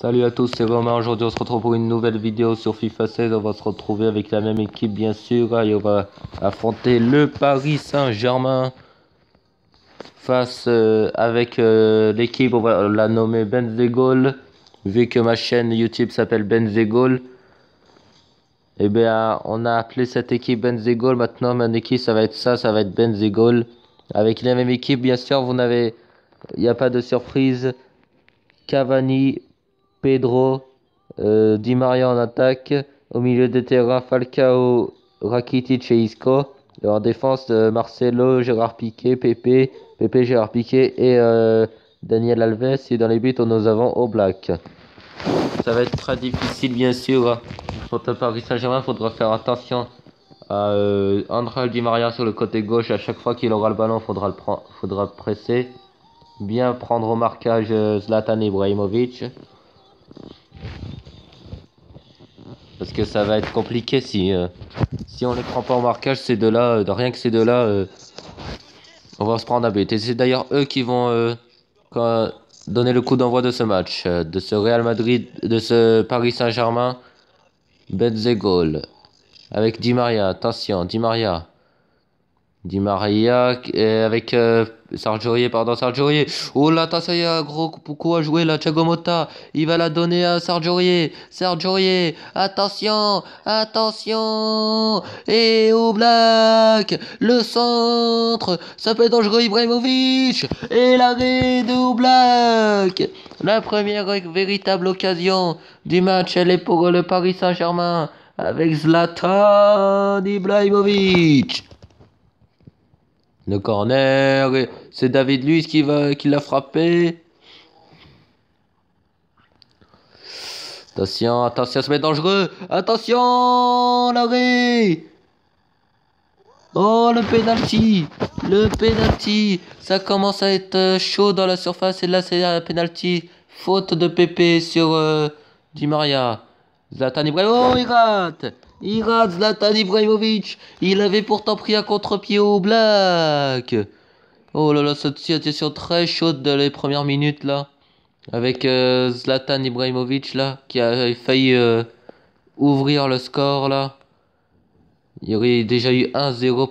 Salut à tous, c'est Romain. Aujourd'hui, on se retrouve pour une nouvelle vidéo sur FIFA 16. On va se retrouver avec la même équipe, bien sûr. Et on va affronter le Paris Saint-Germain avec l'équipe. On va la nommer Benzegol. Vu que ma chaîne YouTube s'appelle Benzegol, eh bien, on a appelé cette équipe Benzegol. Maintenant, mon équipe, ça va être ça va être Benzegol. Avec la même équipe, bien sûr, il n'y a pas de surprise. Cavani, Pedro, Di Maria en attaque. Au milieu de terrain, Falcao, Rakitic et Isco. Et en défense, Marcelo, Gérard Piqué, Pepe, Gérard Piqué et Daniel Alves. Et dans les buts, nous avons Oblak. Ça va être très difficile, bien sûr. Contre Paris Saint-Germain, il faudra faire attention à André Di Maria sur le côté gauche. À chaque fois qu'il aura le ballon, faudra presser. Bien prendre au marquage Zlatan Ibrahimovic. Parce que ça va être compliqué si on ne prend pas au marquage, ces deux-là, rien que ces deux-là, on va se prendre un but. Et c'est d'ailleurs eux qui vont donner le coup d'envoi de ce match, de ce Real Madrid, de ce Paris Saint-Germain, Benzegol. Avec Di Maria, attention, Di Maria avec Sergio Aurier, pardon, Sergio Aurier. Oh là, attention, il y a un gros coup à jouer là, Thiago Motta. Il va la donner à Sergio Aurier. Sergio Aurier, attention, attention. Et au Black, le centre, ça peut être dangereux, Ibrahimovic. Et l'arrêt de Oblak. La première véritable occasion du match, elle est pour le Paris Saint-Germain. Avec Zlatan Ibrahimovic. Le corner, c'est David Luiz qui l'a frappé. Attention, attention, ça va être dangereux. Attention, l'arrêt. Oh, le penalty. Ça commence à être chaud dans la surface et là c'est un penalty. Faute de Pepe sur Di Maria. Zlatan Ibrahimovic, oh, il rate Zlatan Ibrahimovic. Il avait pourtant pris un contre-pied au Black. Oh là là, cette situation très chaude dans les premières minutes là. Avec Zlatan Ibrahimovic là, qui a failli ouvrir le score là. Il y aurait déjà eu 1-0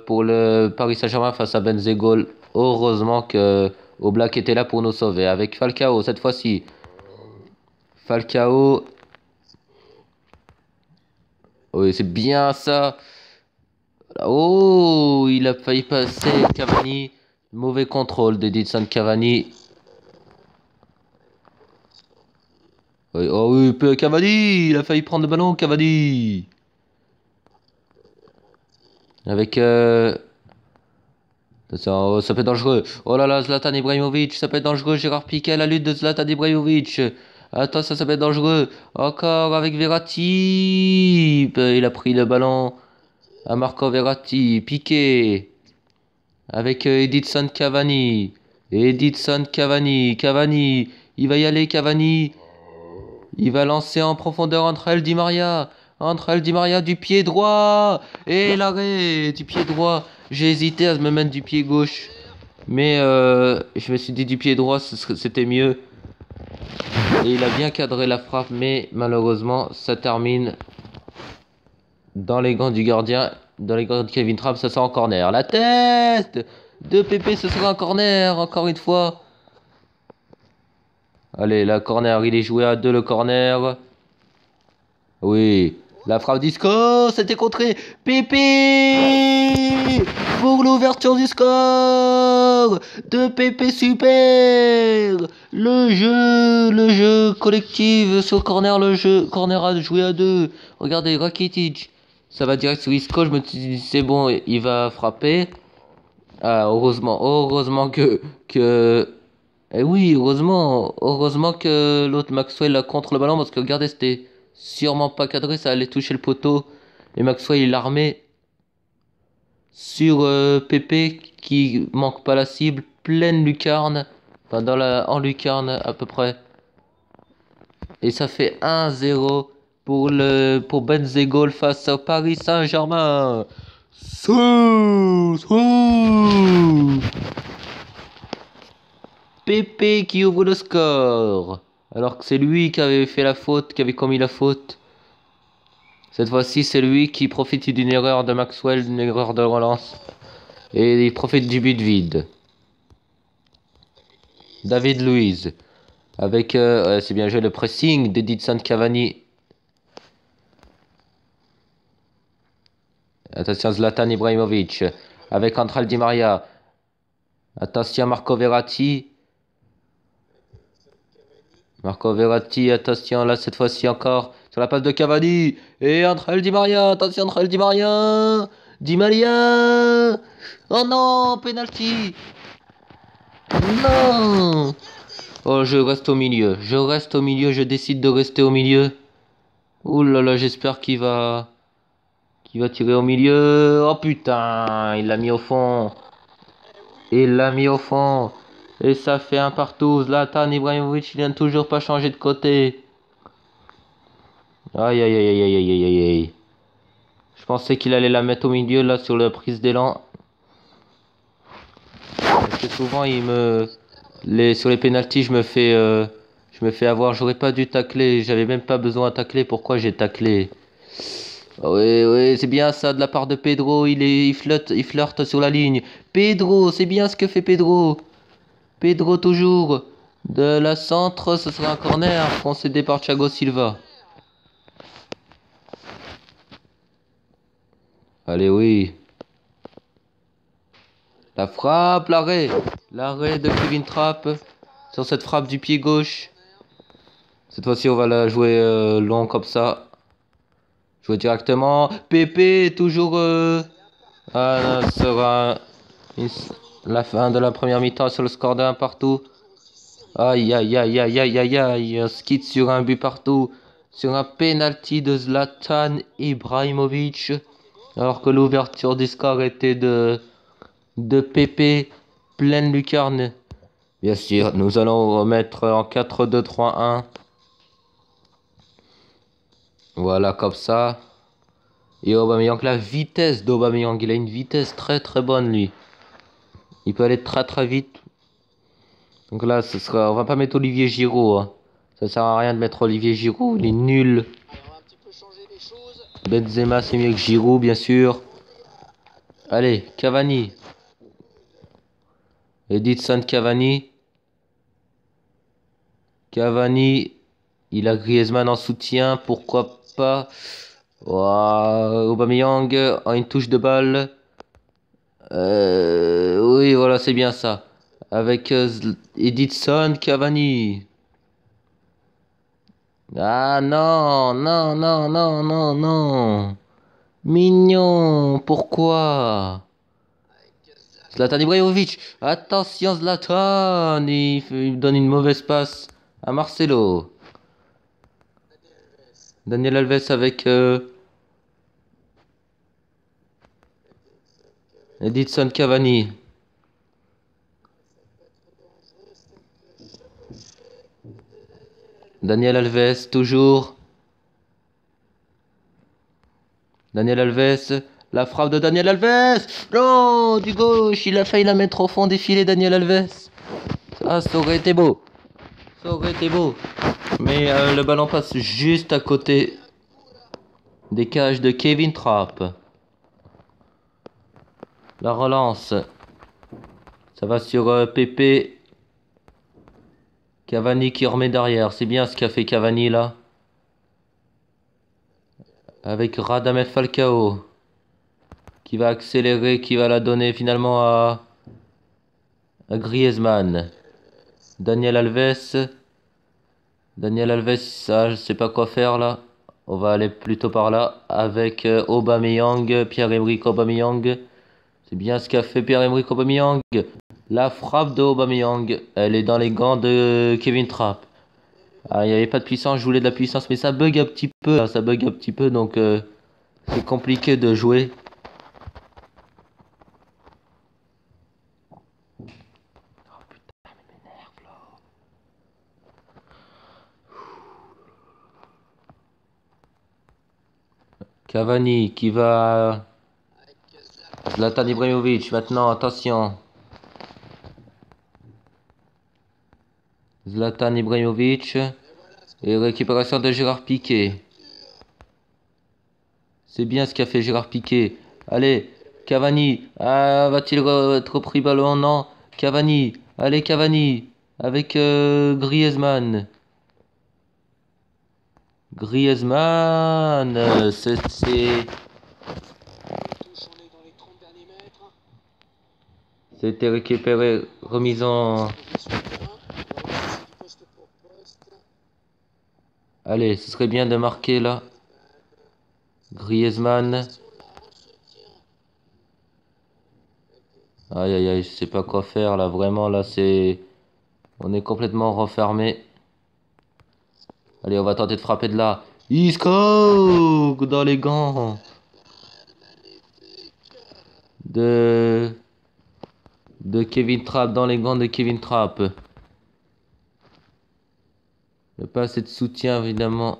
pour le Paris Saint-Germain face à Benzegol. Heureusement que Oblak était là pour nous sauver. Avec Falcao cette fois-ci. Falcao. Oui, c'est bien ça. Oh, il a failli passer Cavani. Mauvais contrôle d'Edinson Cavani. Oui, oh oui, Cavani, il a failli prendre le ballon, Cavani. Avec ça peut être dangereux. Oh là là, Zlatan Ibrahimovic, ça peut être dangereux. Gérard Piqué, la lutte de Zlatan Ibrahimovic. Attends, ça peut être dangereux. Encore avec Verratti. Il a pris le ballon à Marco Verratti. Piqué. Avec Edinson Cavani. Cavani. Il va y aller, Cavani. Il va lancer en profondeur André Di Maria. André Di Maria du pied droit. Et l'arrêt du pied droit. J'ai hésité à me mettre du pied gauche. Mais je me suis dit du pied droit, c'était mieux. Et il a bien cadré la frappe. Mais malheureusement, ça termine dans les gants du gardien. Dans les gants de Kevin Trapp, ça sera en corner. La tête de Pepe, ce sera un corner. Encore une fois. Allez, la corner, il est joué à 2 le corner. Oui, la frappe d'Isco, c'était contré. Pépé pour l'ouverture du score de Pépé super. Le jeu collectif sur corner, corner a joué à 2. Regardez, Rakitic, ça va direct sur Isco. Je me suis dit, c'est bon, il va frapper. Ah, heureusement que eh oui, heureusement que l'autre Maxwell a contre le ballon parce que regardez, c'était sûrement pas cadré, ça allait toucher le poteau. Et Maxwell il l'armait sur Pepe qui manque pas la cible, pleine lucarne, enfin en lucarne à peu près. Et ça fait 1-0 pour Benzegol face au Paris Saint-Germain. Pepe qui ouvre le score Alors que c'est lui qui avait fait la faute, qui avait commis la faute. Cette fois-ci, c'est lui qui profite d'une erreur de Maxwell, d'une erreur de relance. Et il profite du but vide. David Luiz. Avec, c'est bien joué, le pressing d'Edinson Cavani. Attention, Zlatan Ibrahimovic. Avec André Di Maria. Attention, Marco Verratti. Marco Verratti, attention, là, cette fois-ci encore. Sur la passe de Cavani. Et André Di Maria. Attention, André Di Maria. Di Maria. Oh non, penalty. Non. Oh, je reste au milieu. Je reste au milieu. Je décide de rester au milieu. Ouh là là, j'espère qu'il va tirer au milieu. Oh putain, il l'a mis au fond. Il l'a mis au fond. Et ça fait un partout. Zlatan Ibrahimovic, il vient toujours pas changer de côté. Aïe aïe aïe aïe aïe aïe aïe aïe. Je pensais qu'il allait la mettre au milieu là sur la prise d'élan. Parce que souvent sur les pénaltys je me fais avoir. J'aurais pas dû tacler. J'avais même pas besoin de tacler. Pourquoi j'ai taclé? Oui, oui, c'est bien ça de la part de Pedro. Il flirte sur la ligne. Pedro, c'est bien ce que fait Pedro. Pedro toujours. De la centre, ce sera un corner concédé par Thiago Silva. Allez, oui. La frappe, l'arrêt. L'arrêt de Kevin Trapp sur cette frappe du pied gauche. Cette fois-ci, on va la jouer long comme ça. Jouer directement. Pépé, toujours. Ah, non, ce sera la fin de la première mi-temps sur le score d'un partout. Aïe, aïe, aïe, aïe, aïe, aïe, aïe. Un skid sur un but partout. Sur un penalty de Zlatan Ibrahimovic. Alors que l'ouverture du score était de Pépé. Pleine lucarne. Bien sûr, nous allons remettre en 4-2-3-1. Voilà, comme ça. Et Aubameyang, la vitesse d'Aubameyang, il a une vitesse très très bonne lui. Il peut aller très très vite. Donc là, on va pas mettre Olivier Giroud. Hein. Ça sert à rien de mettre Olivier Giroud, il est nul. Benzema, c'est mieux que Giroud, bien sûr. Allez, Cavani. Edinson Cavani. Cavani, il a Griezmann en soutien, pourquoi pas. Wow, Aubameyang a une touche de balle. Oui, voilà, c'est bien ça. Avec Edinson Cavani. Ah non, non, non, non, non, non. Mignon, pourquoi? Zlatan Ibrahimovic. Attention Zlatan. Il donne une mauvaise passe à Marcelo. Daniel Alves avec Edinson Cavani. Daniel Alves, toujours. Daniel Alves. La frappe de Daniel Alves. Non, du gauche. Il a failli la mettre au fond des filets, Daniel Alves. Ah, ça aurait été beau. Ça aurait été beau. Mais le ballon passe juste à côté des cages de Kevin Trapp. La relance. Ça va sur Pépé. Cavani qui remet derrière. C'est bien ce qu'a fait Cavani là. Avec Radamel Falcao. Qui va accélérer. Qui va la donner finalement à Griezmann. Daniel Alves. Daniel Alves, ça, je sais pas quoi faire là. On va aller plutôt par là. Avec Aubameyang. Pierre-Emerick Aubameyang. C'est bien ce qu'a fait Pierre-Emerick Aubameyang. La frappe de Aubameyang, elle est dans les gants de Kevin Trapp. Ah, il n'y avait pas de puissance, je voulais de la puissance, mais ça bug un petit peu. Hein, ça bug un petit peu, donc c'est compliqué de jouer. Oh putain, mais m'énerve là. Cavani qui va... Zlatan Ibrahimovic, maintenant, attention. Zlatan Ibrahimovic. Et récupération de Gérard Piqué. C'est bien ce qu'a fait Gérard Piqué. Allez, Cavani. Ah, va-t-il être repris ballon? Non. Cavani. Allez, Cavani. Avec Griezmann. Griezmann. C'était récupéré, remise en... Allez, ce serait bien de marquer là. Griezmann. Aïe aïe aïe, je sais pas quoi faire là, vraiment là c'est... On est complètement renfermé. Allez, on va tenter de frapper de là. Isco dans les gants. De Kevin Trapp, dans les gants de Kevin Trapp. Il n'y a pas assez de soutien évidemment.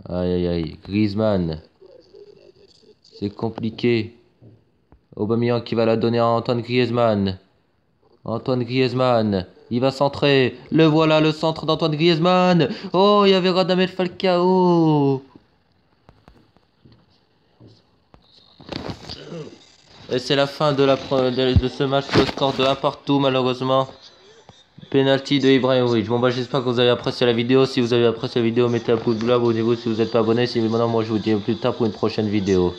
Aïe aïe aïe, Griezmann. C'est compliqué. Aubameyang qui va la donner à Antoine Griezmann. Antoine Griezmann. Il va centrer. Le voilà, le centre d'Antoine Griezmann. Oh, il y avait Radamel Falcao. Et c'est la fin de ce match. Le score de 1 partout malheureusement. Penalty de Ibrahimovic. Bon bah j'espère que vous avez apprécié la vidéo. Si vous avez apprécié la vidéo, mettez un pouce bleu, abonnez-vous si vous n'êtes pas abonné. Si maintenant moi je vous dis plus tard pour une prochaine vidéo.